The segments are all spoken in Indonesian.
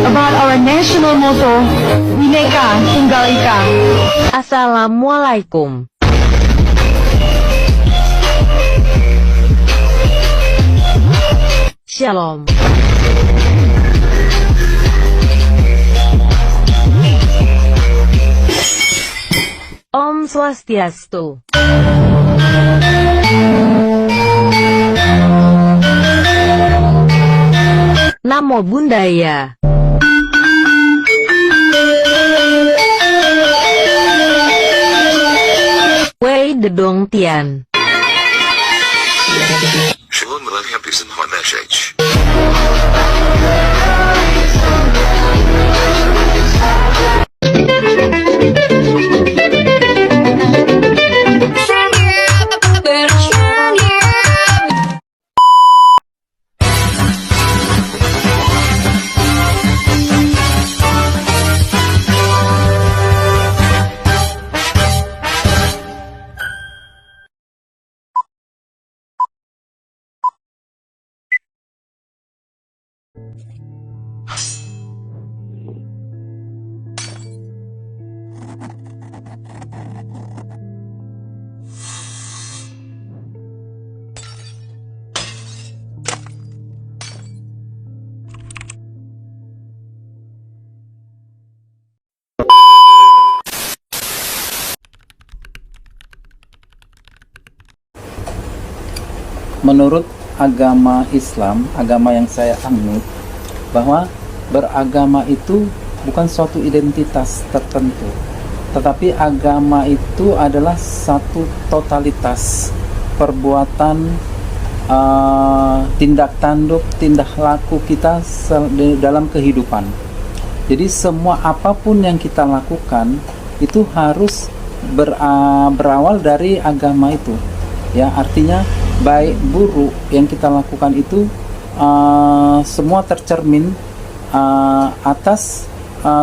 about our national motto, Bhinneka Tunggal Ika. Assalamualaikum. Shalom. Om Swastiastu. Namo Buddhaya. Wei Dedong Tian. Shalom Happy Simcha Message. Menurut agama Islam, agama yang saya anut, bahwa beragama itu bukan suatu identitas tertentu, tetapi agama itu adalah satu totalitas perbuatan, tindak tanduk, tindak laku kita dalam kehidupan. Jadi semua apapun yang kita lakukan itu harus berawal dari agama itu. Ya, artinya baik buruk yang kita lakukan itu semua tercermin atas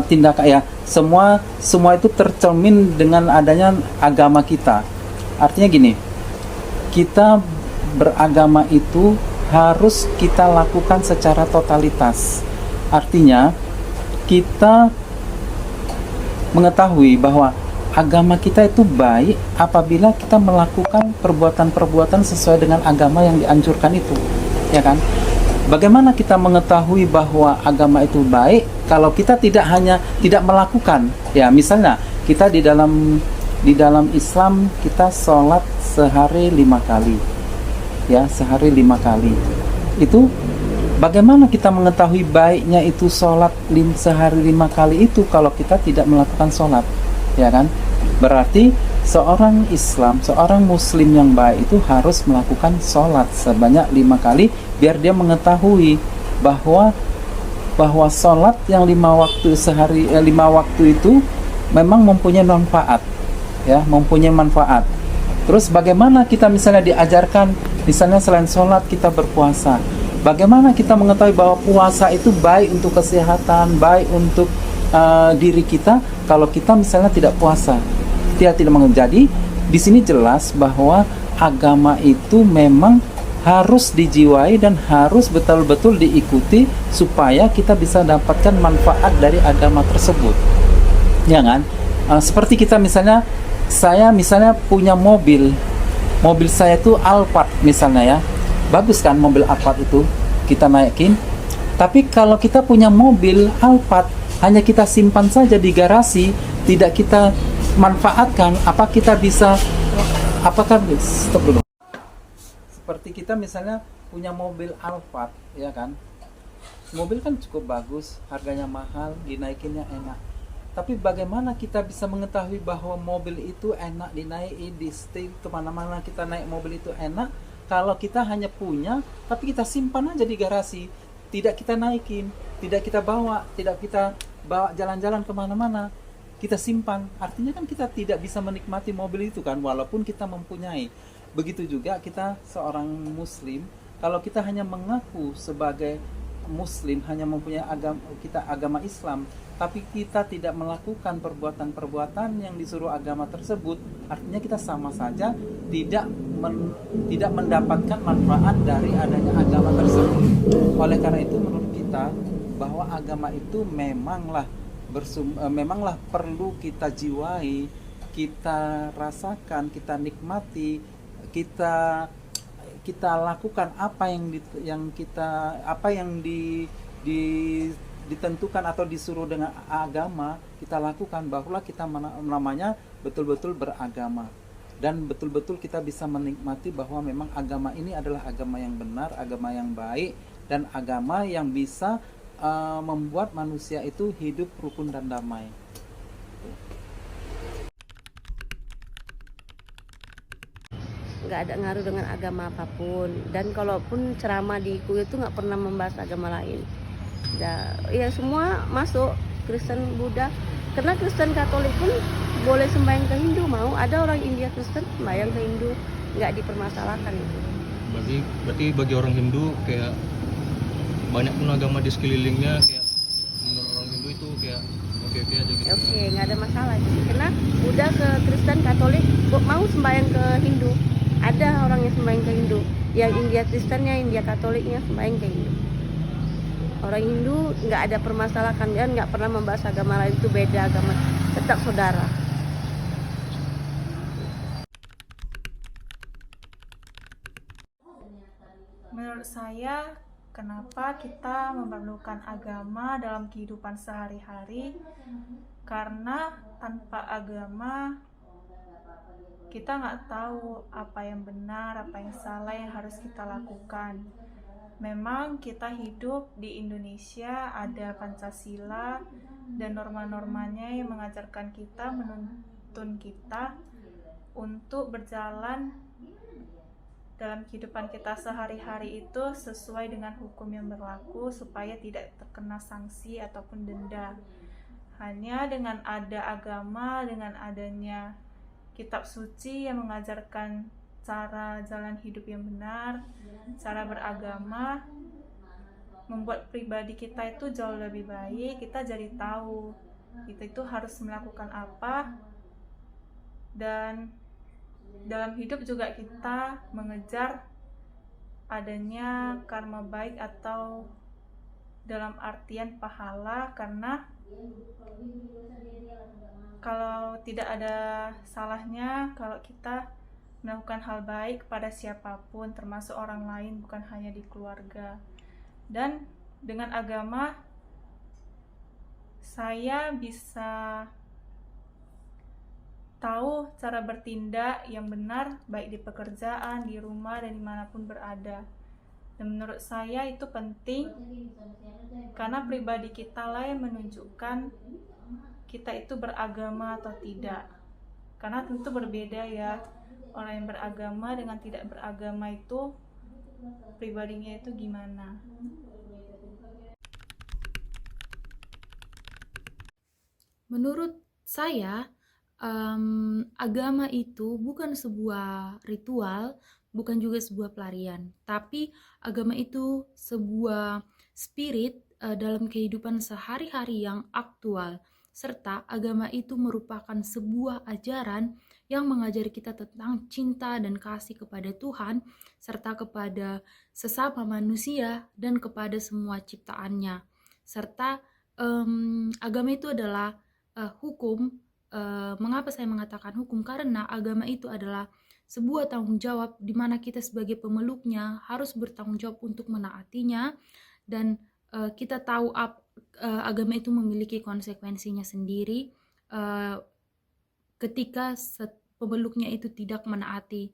tindakan, ya, semua itu tercermin dengan adanya agama kita. Artinya gini, kita beragama itu harus kita lakukan secara totalitas. Artinya kita mengetahui bahwa agama kita itu baik apabila kita melakukan perbuatan-perbuatan sesuai dengan agama yang dianjurkan itu, ya kan? Bagaimana kita mengetahui bahwa agama itu baik kalau kita tidak melakukan? Ya, misalnya kita di dalam Islam kita sholat sehari 5 kali, ya, sehari 5 kali. Itu bagaimana kita mengetahui baiknya itu sholat sehari 5 kali itu kalau kita tidak melakukan sholat, ya kan? Berarti seorang Islam, seorang Muslim yang baik itu harus melakukan sholat sebanyak 5 kali, biar dia mengetahui bahwa sholat yang 5 waktu sehari, 5 waktu itu memang mempunyai manfaat, ya, mempunyai manfaat. Terus bagaimana kita misalnya diajarkan, misalnya selain sholat kita berpuasa. Bagaimana kita mengetahui bahwa puasa itu baik untuk kesehatan, baik untuk diri kita kalau kita misalnya tidak puasa? Tidak menjadi di sini jelas bahwa agama itu memang harus dijiwai dan harus betul-betul diikuti supaya kita bisa dapatkan manfaat dari agama tersebut, ya kan? Seperti kita misalnya, saya misalnya punya mobil saya itu Alphard misalnya, ya, bagus kan mobil Alphard itu kita naikin. Tapi kalau kita punya mobil Alphard hanya kita simpan saja di garasi, tidak kita manfaatkan, apakah stop dulu. Seperti kita misalnya punya mobil Alphard, ya kan? Mobil kan cukup bagus, harganya mahal, dinaikinnya enak. Tapi bagaimana kita bisa mengetahui bahwa mobil itu enak dinaiki, di setir kemana-mana kita naik mobil itu enak, kalau kita hanya punya, tapi kita simpan aja di garasi, tidak kita naikin, tidak kita bawa jalan-jalan kemana-mana, kita simpan. Artinya kan kita tidak bisa menikmati mobil itu kan, walaupun kita mempunyai. Begitu juga kita seorang Muslim, kalau kita hanya mengaku sebagai Muslim, hanya mempunyai agama Islam, tapi kita tidak melakukan perbuatan-perbuatan yang disuruh agama tersebut, artinya kita sama saja tidak mendapatkan manfaat dari adanya agama tersebut. Oleh karena itu menurut kita bahwa agama itu memanglah perlu kita jiwai, kita rasakan, kita nikmati, kita lakukan apa yang ditentukan atau disuruh dengan agama, kita lakukan, barulah kita namanya betul-betul beragama. Dan betul-betul kita bisa menikmati bahwa memang agama ini adalah agama yang benar, agama yang baik, dan agama yang bisa membuat manusia itu hidup rukun dan damai. Nggak ada ngaruh dengan agama apapun, dan kalaupun ceramah di IKU itu nggak pernah membahas agama lain. Ya semua masuk, Kristen, Buddha, karena Kristen Katolik pun boleh sembahyang ke Hindu, mau ada orang India Kristen sembahyang ke Hindu, nggak dipermasalahkan itu. Berarti bagi orang Hindu kayak banyak pun agama di sekelilingnya, kayak menurut orang Hindu itu kayak oke aja gitu. Oke, nggak ada masalah gitu. Karena udah ke Kristen Katolik mau sembahyang ke Hindu, ada orang yang sembahyang ke Hindu, yang India Kristennya, India Katoliknya sembahyang ke Hindu. Orang Hindu nggak ada permasalahan, dan nggak pernah membahas agama lain, itu beda agama, tetap saudara. Menurut saya, kenapa kita memerlukan agama dalam kehidupan sehari-hari? Karena tanpa agama kita nggak tahu apa yang benar, apa yang salah yang harus kita lakukan. Memang kita hidup di Indonesia, ada Pancasila dan norma-normanya yang mengajarkan kita, menuntun kita untuk berjalan dalam kehidupan kita sehari-hari itu sesuai dengan hukum yang berlaku supaya tidak terkena sanksi ataupun denda. Hanya dengan ada agama, dengan adanya kitab suci yang mengajarkan cara jalan hidup yang benar, cara beragama, membuat pribadi kita itu jauh lebih baik. Kita jadi tahu kita itu harus melakukan apa, dan dalam hidup juga kita mengejar adanya karma baik atau dalam artian pahala, karena kalau tidak ada salahnya kalau kita melakukan hal baik kepada siapapun, termasuk orang lain, bukan hanya di keluarga. Dan dengan agama saya bisa tahu cara bertindak yang benar, baik di pekerjaan, di rumah, dan dimanapun berada. Dan menurut saya itu penting, karena pribadi kita lah yang menunjukkan kita itu beragama atau tidak. Karena tentu berbeda ya, orang yang beragama dengan tidak beragama itu pribadinya itu gimana. Menurut saya, agama itu bukan sebuah ritual, bukan juga sebuah pelarian, tapi agama itu sebuah spirit dalam kehidupan sehari-hari yang aktual, serta agama itu merupakan sebuah ajaran yang mengajari kita tentang cinta dan kasih kepada Tuhan, serta kepada sesama manusia dan kepada semua ciptaannya. Serta agama itu adalah hukum. Mengapa saya mengatakan hukum? Karena agama itu adalah sebuah tanggung jawab di mana kita sebagai pemeluknya harus bertanggung jawab untuk menaatinya, dan kita tahu agama itu memiliki konsekuensinya sendiri ketika pemeluknya itu tidak menaati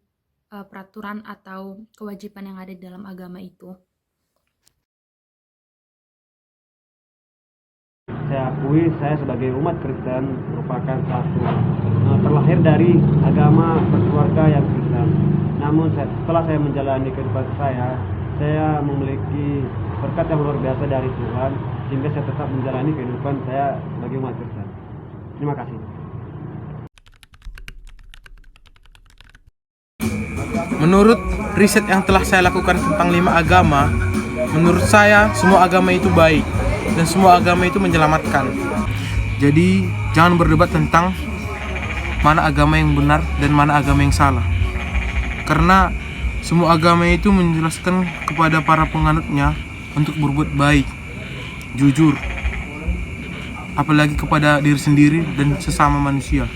peraturan atau kewajiban yang ada di dalam agama itu. Saya akui saya sebagai umat Kristen merupakan satu terlahir dari agama berkeluarga yang Kristen. Namun setelah saya menjalani kehidupan saya memiliki berkat yang luar biasa dari Tuhan, sehingga saya tetap menjalani kehidupan saya sebagai umat Kristen. Terima kasih. Menurut riset yang telah saya lakukan tentang 5 agama, menurut saya semua agama itu baik dan semua agama itu menyelamatkan. Jadi jangan berdebat tentang mana agama yang benar dan mana agama yang salah, karena semua agama itu menjelaskan kepada para penganutnya untuk berbuat baik. jujur, apalagi kepada diri sendiri dan sesama manusia.